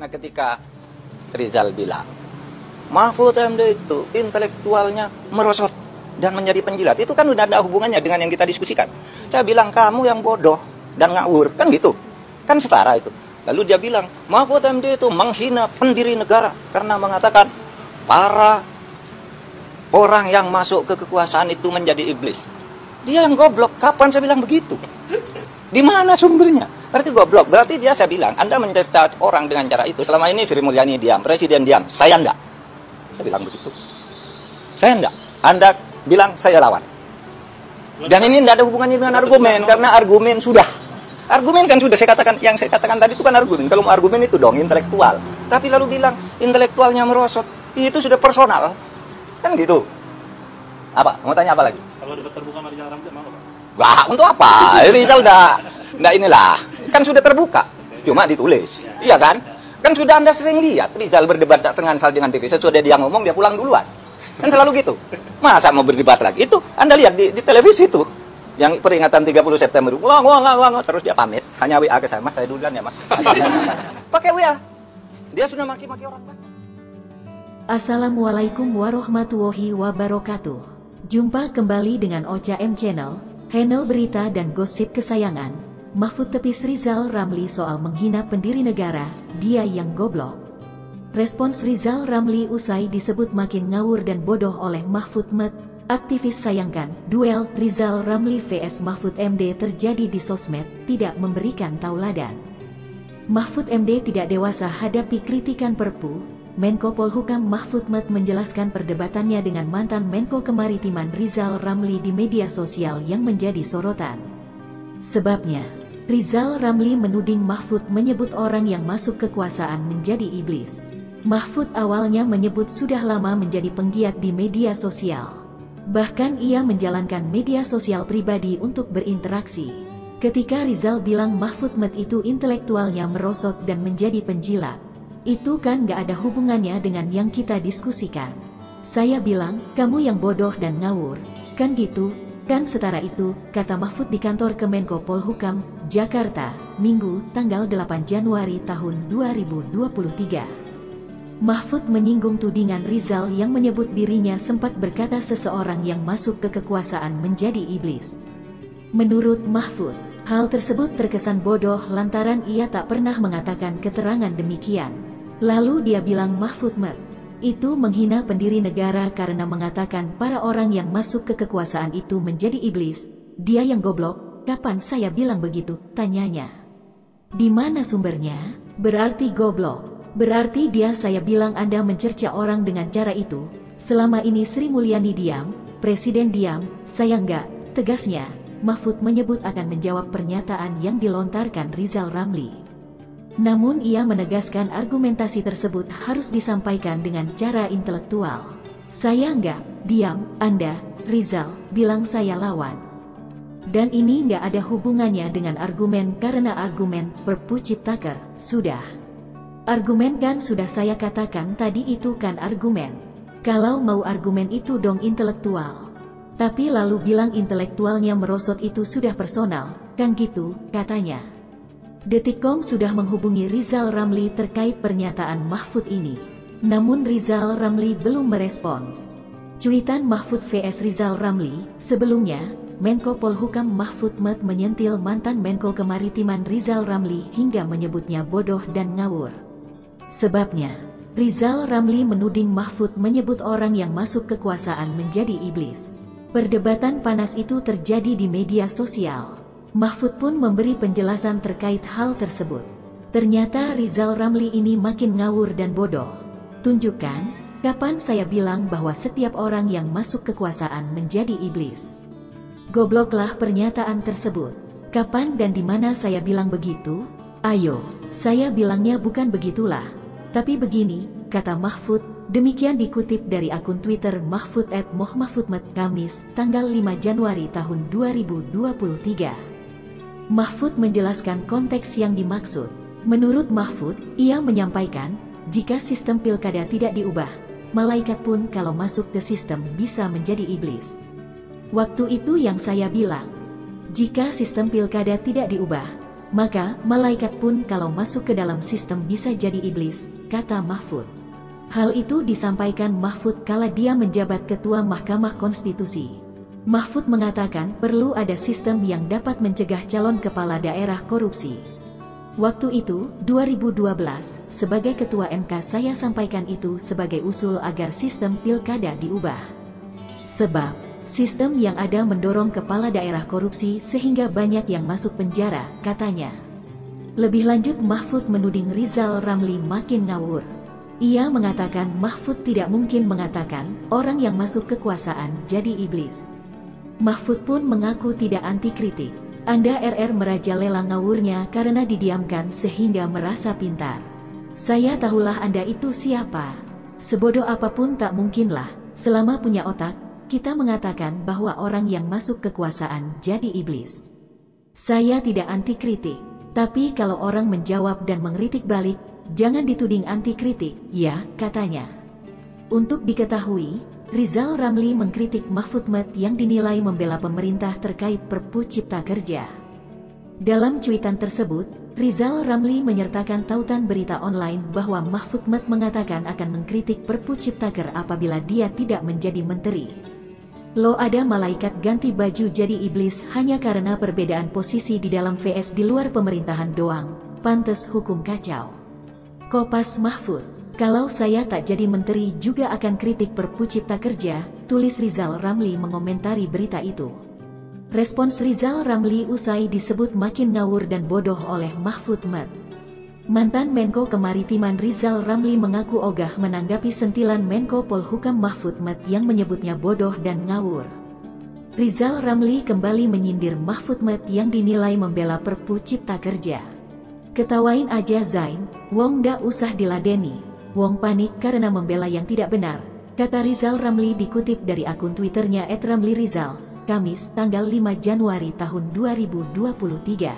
Nah, ketika Rizal bilang Mahfud MD itu intelektualnya merosot dan menjadi penjilat, itu kan udah ada hubungannya dengan yang kita diskusikan. Saya bilang kamu yang bodoh dan ngawur, kan gitu, kan setara itu. Lalu dia bilang Mahfud MD itu menghina pendiri negara karena mengatakan para orang yang masuk ke kekuasaan itu menjadi iblis. Dia yang goblok. Kapan saya bilang begitu? Di mana sumbernya? Berarti goblok. Berarti dia, saya bilang, Anda mencerita orang dengan cara itu. Selama ini Sri Mulyani diam, Presiden diam, saya enggak. Saya bilang begitu. Saya enggak. Anda bilang saya lawan. Dan ini tidak ada hubungannya dengan argumen, karena argumen sudah. Argumen kan sudah saya katakan, yang saya katakan tadi itu kan argumen. Kalau argumen itu dong intelektual. Tapi lalu bilang intelektualnya merosot, itu sudah personal. Kan gitu. Apa? Mau tanya apa lagi? Kalau debat terbuka sama Rizal Ramli mau Pak? Wah, untuk apa? Rizal enggak inilah. Kan sudah terbuka. Cuma ditulis. Iya kan? Kan sudah Anda sering lihat Rizal berdebat tak sengansal dengan TV. Sesudah dia ngomong, dia pulang duluan. Kan selalu gitu. Masa mau berdebat lagi? Itu Anda lihat di televisi itu. Yang peringatan 30 September. Wah, terus dia pamit. Hanya WA ke saya, Mas, saya duluan ya, Mas. Pakai WA. Dia sudah maki-maki orang banyak. Assalamualaikum warahmatullahi wabarakatuh. Jumpa kembali dengan Ocha M Channel, channel berita dan gosip kesayangan. Mahfud tepis Rizal Ramli soal menghina pendiri negara, dia yang goblok. Respons Rizal Ramli usai disebut makin ngawur dan bodoh oleh Mahfud Met. Aktivis sayangkan, duel Rizal Ramli vs Mahfud MD terjadi di sosmed, tidak memberikan tauladan. Mahfud MD tidak dewasa hadapi kritikan Perpu. Menko Polhukam Mahfud Met menjelaskan perdebatannya dengan mantan Menko Kemaritiman Rizal Ramli di media sosial yang menjadi sorotan. Sebabnya, Rizal Ramli menuding Mahfud menyebut orang yang masuk kekuasaan menjadi iblis. Mahfud awalnya menyebut sudah lama menjadi penggiat di media sosial. Bahkan ia menjalankan media sosial pribadi untuk berinteraksi. Ketika Rizal bilang Mahfud Met itu intelektualnya merosot dan menjadi penjilat, itu kan gak ada hubungannya dengan yang kita diskusikan. Saya bilang, kamu yang bodoh dan ngawur. Kan gitu, kan setara itu, kata Mahfud di kantor Kemenko Polhukam, Jakarta, Minggu, tanggal 8 Januari tahun 2023. Mahfud menyinggung tudingan Rizal yang menyebut dirinya sempat berkata seseorang yang masuk ke kekuasaan menjadi iblis. Menurut Mahfud, hal tersebut terkesan bodoh lantaran ia tak pernah mengatakan keterangan demikian. Lalu dia bilang Mahfud Met itu menghina pendiri negara karena mengatakan para orang yang masuk ke kekuasaan itu menjadi iblis. Dia yang goblok. Kapan saya bilang begitu? Tanyanya. Di mana sumbernya? Berarti goblok. Berarti dia saya bilang Anda mencerca orang dengan cara itu. Selama ini Sri Mulyani diam, Presiden diam, saya enggak. Tegasnya, Mahfud menyebut akan menjawab pernyataan yang dilontarkan Rizal Ramli. Namun ia menegaskan argumentasi tersebut harus disampaikan dengan cara intelektual. Saya enggak, diam, Anda, Rizal, bilang saya lawan. Dan ini enggak ada hubungannya dengan argumen karena argumen Perpu Ciptaker, sudah. Argumen kan sudah saya katakan tadi itu kan argumen. Kalau mau argumen itu dong intelektual. Tapi lalu bilang intelektualnya merosot itu sudah personal, kan gitu, katanya. Detikcom sudah menghubungi Rizal Ramli terkait pernyataan Mahfud ini. Namun Rizal Ramli belum merespons. Cuitan Mahfud vs Rizal Ramli, sebelumnya, Menko Polhukam Mahfud Met menyentil mantan Menko Kemaritiman Rizal Ramli hingga menyebutnya bodoh dan ngawur. Sebabnya, Rizal Ramli menuding Mahfud menyebut orang yang masuk kekuasaan menjadi iblis. Perdebatan panas itu terjadi di media sosial. Mahfud pun memberi penjelasan terkait hal tersebut. Ternyata Rizal Ramli ini makin ngawur dan bodoh. Tunjukkan, kapan saya bilang bahwa setiap orang yang masuk kekuasaan menjadi iblis. Gobloklah pernyataan tersebut. Kapan dan di mana saya bilang begitu? Ayo, saya bilangnya bukan begitulah. Tapi begini, kata Mahfud, demikian dikutip dari akun Twitter Mahfud @mohmahfudmet Kamis, tanggal 5 Januari tahun 2023. Mahfud menjelaskan konteks yang dimaksud. Menurut Mahfud, ia menyampaikan, jika sistem pilkada tidak diubah, malaikat pun kalau masuk ke sistem bisa menjadi iblis. Waktu itu yang saya bilang, jika sistem pilkada tidak diubah, Maka, malaikat pun kalau masuk ke dalam sistem bisa jadi iblis, kata Mahfud. Hal itu disampaikan Mahfud kala dia menjabat Ketua Mahkamah Konstitusi. Mahfud mengatakan perlu ada sistem yang dapat mencegah calon kepala daerah korupsi. Waktu itu, 2012, sebagai Ketua MK saya sampaikan itu sebagai usul agar sistem pilkada diubah. Sebab, sistem yang ada mendorong kepala daerah korupsi sehingga banyak yang masuk penjara, katanya. Lebih lanjut Mahfud menuding Rizal Ramli makin ngawur. Ia mengatakan Mahfud tidak mungkin mengatakan orang yang masuk kekuasaan jadi iblis. Mahfud pun mengaku tidak anti kritik. Anda merajalela ngawurnya karena didiamkan sehingga merasa pintar. Saya tahulah Anda itu siapa. Sebodoh apapun tak mungkinlah, selama punya otak, kita mengatakan bahwa orang yang masuk kekuasaan jadi iblis. Saya tidak anti kritik, tapi kalau orang menjawab dan mengkritik balik, jangan dituding anti kritik, ya, katanya. Untuk diketahui, Rizal Ramli mengkritik Mahfud MD yang dinilai membela pemerintah terkait Perpu Cipta Kerja. Dalam cuitan tersebut, Rizal Ramli menyertakan tautan berita online bahwa Mahfud MD mengatakan akan mengkritik Perpu Cipta Kerja apabila dia tidak menjadi menteri. Lo ada malaikat ganti baju jadi iblis hanya karena perbedaan posisi di dalam vs di luar pemerintahan doang, pantes hukum kacau. Kopas Mahfud. Kalau saya tak jadi menteri juga akan kritik Perpu Cipta Kerja, tulis Rizal Ramli mengomentari berita itu. Respons Rizal Ramli usai disebut makin ngawur dan bodoh oleh Mahfud MD. Mantan Menko Kemaritiman Rizal Ramli mengaku ogah menanggapi sentilan Menko Polhukam Mahfud MD yang menyebutnya bodoh dan ngawur. Rizal Ramli kembali menyindir Mahfud MD yang dinilai membela Perpu Cipta Kerja. Ketawain aja Zain, wong ndak usah diladeni. Wong panik karena membela yang tidak benar, kata Rizal Ramli dikutip dari akun Twitternya @ramlirizal, Kamis, tanggal 5 Januari tahun 2023.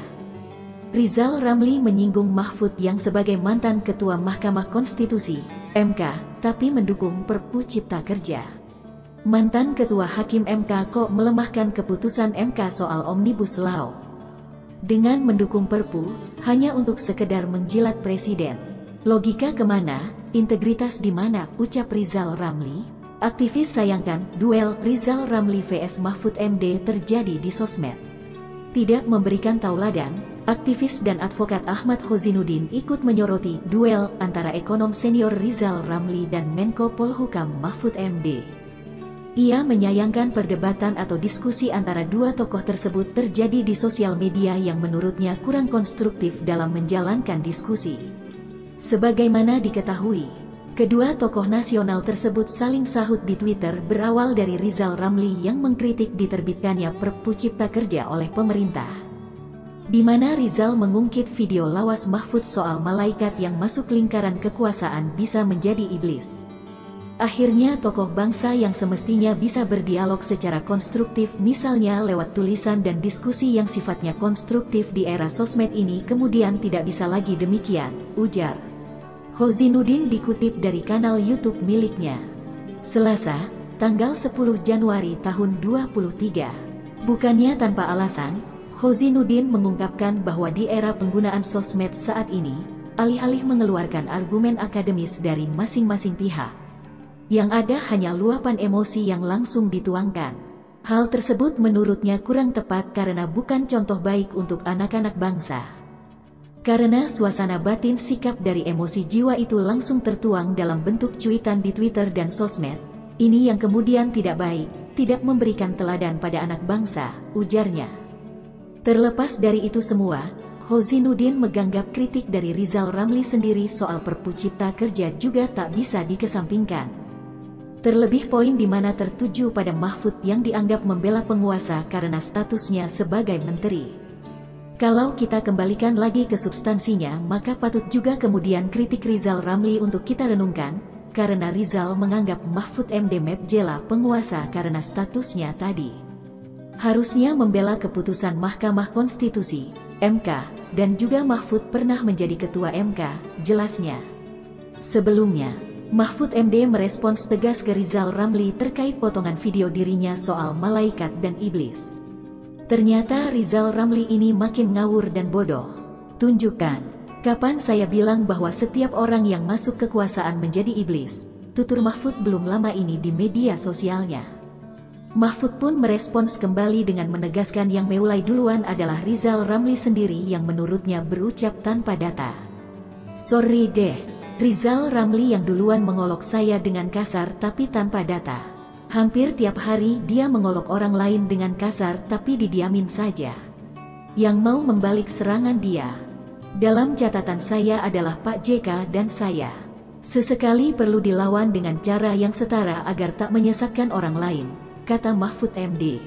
Rizal Ramli menyinggung Mahfud yang sebagai mantan Ketua Mahkamah Konstitusi, MK, tapi mendukung Perpu Cipta Kerja. Mantan Ketua Hakim MK kok melemahkan keputusan MK soal Omnibus Law. Dengan mendukung Perpu, hanya untuk sekedar menjilat Presiden. Logika kemana, integritas di mana, ucap Rizal Ramli. Aktivis sayangkan, duel Rizal Ramli vs Mahfud MD terjadi di sosmed. Tidak memberikan tauladan, aktivis dan advokat Ahmad Khozinuddin ikut menyoroti duel antara ekonom senior Rizal Ramli dan Menko Polhukam Mahfud MD. Ia menyayangkan perdebatan atau diskusi antara dua tokoh tersebut terjadi di sosial media yang menurutnya kurang konstruktif dalam menjalankan diskusi. Sebagaimana diketahui, kedua tokoh nasional tersebut saling sahut di Twitter berawal dari Rizal Ramli yang mengkritik diterbitkannya Perpu Cipta Kerja oleh pemerintah. Di mana Rizal mengungkit video lawas Mahfud soal malaikat yang masuk lingkaran kekuasaan bisa menjadi iblis. Akhirnya tokoh bangsa yang semestinya bisa berdialog secara konstruktif misalnya lewat tulisan dan diskusi yang sifatnya konstruktif di era sosmed ini kemudian tidak bisa lagi demikian, ujar Khozinuddin dikutip dari kanal YouTube miliknya. Selasa, tanggal 10 Januari tahun 2023. Bukannya tanpa alasan, Khozinuddin mengungkapkan bahwa di era penggunaan sosmed saat ini, alih-alih mengeluarkan argumen akademis dari masing-masing pihak, yang ada hanya luapan emosi yang langsung dituangkan. Hal tersebut menurutnya kurang tepat karena bukan contoh baik untuk anak-anak bangsa. Karena suasana batin sikap dari emosi jiwa itu langsung tertuang dalam bentuk cuitan di Twitter dan sosmed, ini yang kemudian tidak baik, tidak memberikan teladan pada anak bangsa, ujarnya. Terlepas dari itu semua, Khozinuddin menganggap kritik dari Rizal Ramli sendiri soal Perpu Cipta Kerja juga tak bisa dikesampingkan. Terlebih poin di mana tertuju pada Mahfud yang dianggap membela penguasa karena statusnya sebagai menteri. Kalau kita kembalikan lagi ke substansinya, maka patut juga kemudian kritik Rizal Ramli untuk kita renungkan, karena Rizal menganggap Mahfud MD jela penguasa karena statusnya tadi. Harusnya membela keputusan Mahkamah Konstitusi, MK, dan juga Mahfud pernah menjadi ketua MK, jelasnya. Sebelumnya, Mahfud MD merespons tegas ke Rizal Ramli terkait potongan video dirinya soal malaikat dan iblis. Ternyata Rizal Ramli ini makin ngawur dan bodoh. Tunjukkan. Kapan saya bilang bahwa setiap orang yang masuk kekuasaan menjadi iblis? Tutur Mahfud belum lama ini di media sosialnya. Mahfud pun merespons kembali dengan menegaskan yang mulai duluan adalah Rizal Ramli sendiri yang menurutnya berucap tanpa data. Sorry deh, Rizal Ramli yang duluan mengolok saya dengan kasar tapi tanpa data. Hampir tiap hari dia mengolok orang lain dengan kasar tapi didiamin saja. Yang mau membalik serangan dia, dalam catatan saya adalah Pak JK dan saya. Sesekali perlu dilawan dengan cara yang setara agar tak menyesatkan orang lain, kata Mahfud MD.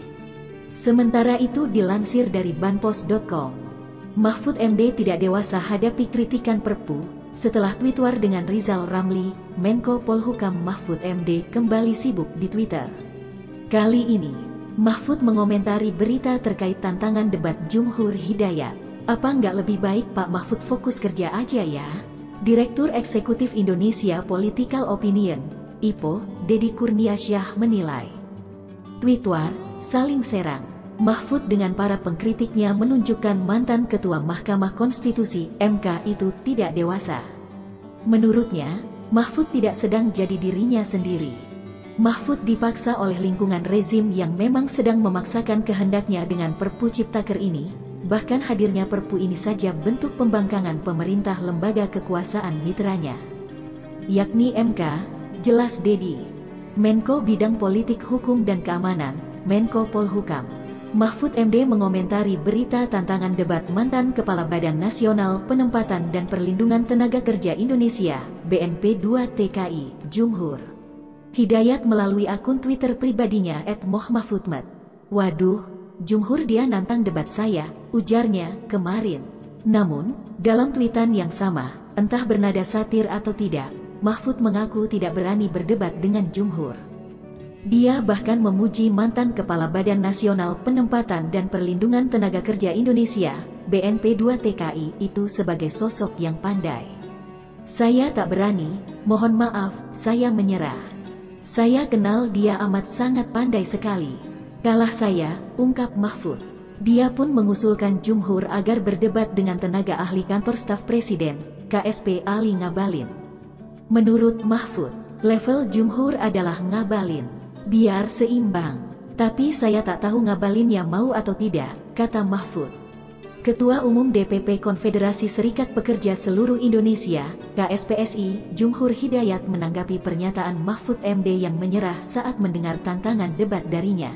Sementara itu dilansir dari banpos.com, Mahfud MD tidak dewasa hadapi kritikan Perpu, setelah tweet war dengan Rizal Ramli, Menko Polhukam Mahfud MD kembali sibuk di Twitter. Kali ini, Mahfud mengomentari berita terkait tantangan debat Jumhur Hidayat. Apa nggak lebih baik Pak Mahfud fokus kerja aja ya? Direktur Eksekutif Indonesia Political Opinion, IPO, Deddy Kurniasyah menilai. Tweet war, saling serang. Mahfud dengan para pengkritiknya menunjukkan mantan Ketua Mahkamah Konstitusi, MK itu tidak dewasa. Menurutnya, Mahfud tidak sedang jadi dirinya sendiri. Mahfud dipaksa oleh lingkungan rezim yang memang sedang memaksakan kehendaknya dengan Perpu Ciptaker ini. Bahkan hadirnya Perpu ini saja bentuk pembangkangan pemerintah lembaga kekuasaan mitranya, yakni MK, jelas Deddy. Menko Bidang Politik Hukum dan Keamanan, Menko Polhukam. Mahfud MD mengomentari berita tantangan debat mantan Kepala Badan Nasional Penempatan dan Perlindungan Tenaga Kerja Indonesia, BNP 2 TKI, Jumhur Hidayat melalui akun Twitter pribadinya @mohmahfudmet. Waduh, Jumhur dia nantang debat saya, ujarnya, kemarin. Namun, dalam tweetan yang sama, entah bernada satir atau tidak, Mahfud mengaku tidak berani berdebat dengan Jumhur. Dia bahkan memuji mantan Kepala Badan Nasional Penempatan dan Perlindungan Tenaga Kerja Indonesia, BNP 2 TKI itu sebagai sosok yang pandai. Saya tak berani, mohon maaf, saya menyerah. Saya kenal dia amat sangat pandai sekali. Kalah saya, ungkap Mahfud. Dia pun mengusulkan Jumhur agar berdebat dengan tenaga ahli kantor staf presiden, KSP Ali Ngabalin. Menurut Mahfud, level Jumhur adalah Ngabalin. Biar seimbang. Tapi saya tak tahu Ngabalinnya mau atau tidak, kata Mahfud. Ketua Umum DPP Konfederasi Serikat Pekerja Seluruh Indonesia, KSPSI, Jumhur Hidayat menanggapi pernyataan Mahfud MD yang menyerah saat mendengar tantangan debat darinya.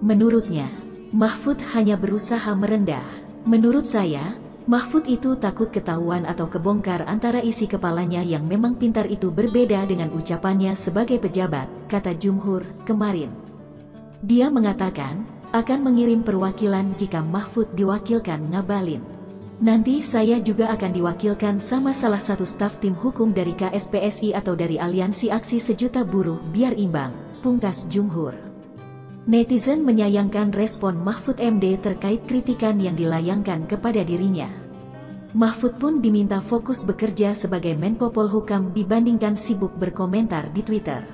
Menurutnya, Mahfud hanya berusaha merendah. Menurut saya, Mahfud itu takut ketahuan atau kebongkar antara isi kepalanya yang memang pintar itu berbeda dengan ucapannya sebagai pejabat, kata Jumhur, kemarin. Dia mengatakan, akan mengirim perwakilan jika Mahfud diwakilkan Ngabalin. Nanti saya juga akan diwakilkan sama salah satu staf tim hukum dari KSPSI atau dari Aliansi Aksi Sejuta Buruh biar imbang, pungkas Jumhur. Netizen menyayangkan respon Mahfud MD terkait kritikan yang dilayangkan kepada dirinya. Mahfud pun diminta fokus bekerja sebagai Menko Polhukam dibandingkan sibuk berkomentar di Twitter.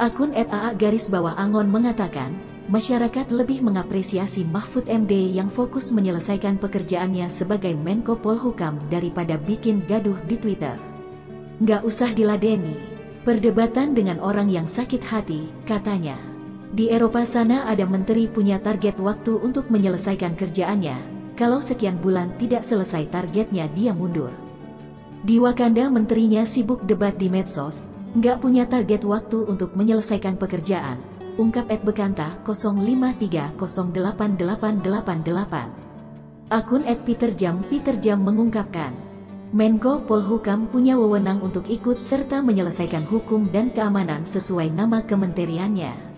Akun @aa_angon mengatakan, masyarakat lebih mengapresiasi Mahfud MD yang fokus menyelesaikan pekerjaannya sebagai Menko Polhukam daripada bikin gaduh di Twitter. Nggak usah diladeni, perdebatan dengan orang yang sakit hati, katanya. Di Eropa sana ada menteri punya target waktu untuk menyelesaikan kerjaannya, kalau sekian bulan tidak selesai targetnya dia mundur. Di Wakanda menterinya sibuk debat di medsos, nggak punya target waktu untuk menyelesaikan pekerjaan, ungkap @bekanta 05308888. Akun @peterjam mengungkapkan, Menko Polhukam punya wewenang untuk ikut serta menyelesaikan hukum dan keamanan sesuai nama kementeriannya.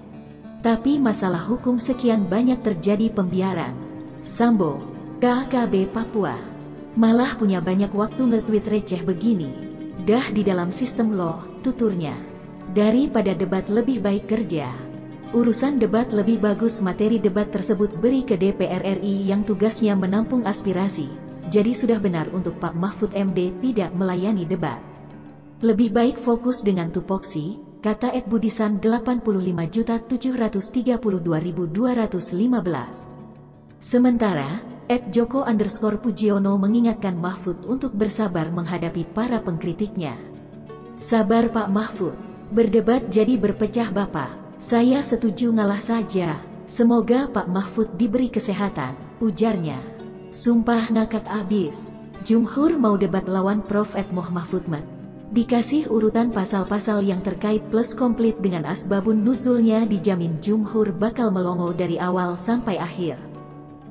Tapi masalah hukum sekian banyak terjadi pembiaran. Sambo, KKB Papua, malah punya banyak waktu nge-tweet receh begini. Dah di dalam sistem loh, tuturnya. Daripada debat lebih baik kerja. Urusan debat lebih bagus materi debat tersebut beri ke DPR RI yang tugasnya menampung aspirasi. Jadi sudah benar untuk Pak Mahfud MD tidak melayani debat. Lebih baik fokus dengan tupoksi, kata @budisan 85.732.215. Sementara, @Joko_Pujiono mengingatkan Mahfud untuk bersabar menghadapi para pengkritiknya. Sabar Pak Mahfud, berdebat jadi berpecah Bapak. Saya setuju ngalah saja. Semoga Pak Mahfud diberi kesehatan, ujarnya. Sumpah ngakak abis. Jumhur mau debat lawan Prof. Mahfud Mat. Dikasih urutan pasal-pasal yang terkait plus komplit dengan asbabun nuzulnya, dijamin Jumhur bakal melongo dari awal sampai akhir.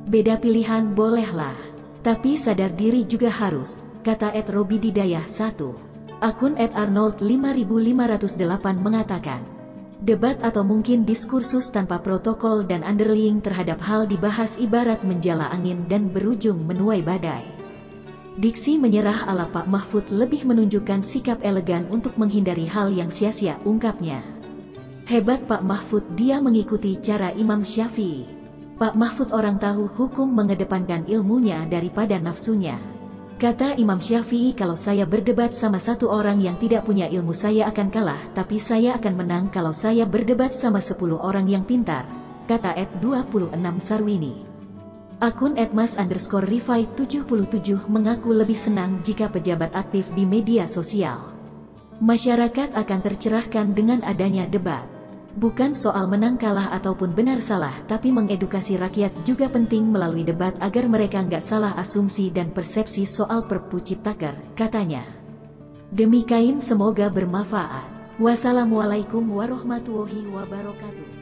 Beda pilihan bolehlah, tapi sadar diri juga harus, kata @Robididayah 1. Akun @Arnold5508 mengatakan, debat atau mungkin diskursus tanpa protokol dan underlying terhadap hal dibahas ibarat menjala angin dan berujung menuai badai. Diksi menyerah ala Pak Mahfud lebih menunjukkan sikap elegan untuk menghindari hal yang sia-sia, ungkapnya. Hebat Pak Mahfud, dia mengikuti cara Imam Syafi'i. Pak Mahfud orang tahu hukum, mengedepankan ilmunya daripada nafsunya. Kata Imam Syafi'i, kalau saya berdebat sama satu orang yang tidak punya ilmu saya akan kalah, tapi saya akan menang kalau saya berdebat sama 10 orang yang pintar, kata @26 Sarwini. Akun @mas_rifai77 mengaku lebih senang jika pejabat aktif di media sosial. Masyarakat akan tercerahkan dengan adanya debat. Bukan soal menang kalah ataupun benar salah, tapi mengedukasi rakyat juga penting melalui debat agar mereka nggak salah asumsi dan persepsi soal Perpu Ciptaker, katanya. Demikian, semoga bermanfaat. Wassalamualaikum warahmatullahi wabarakatuh.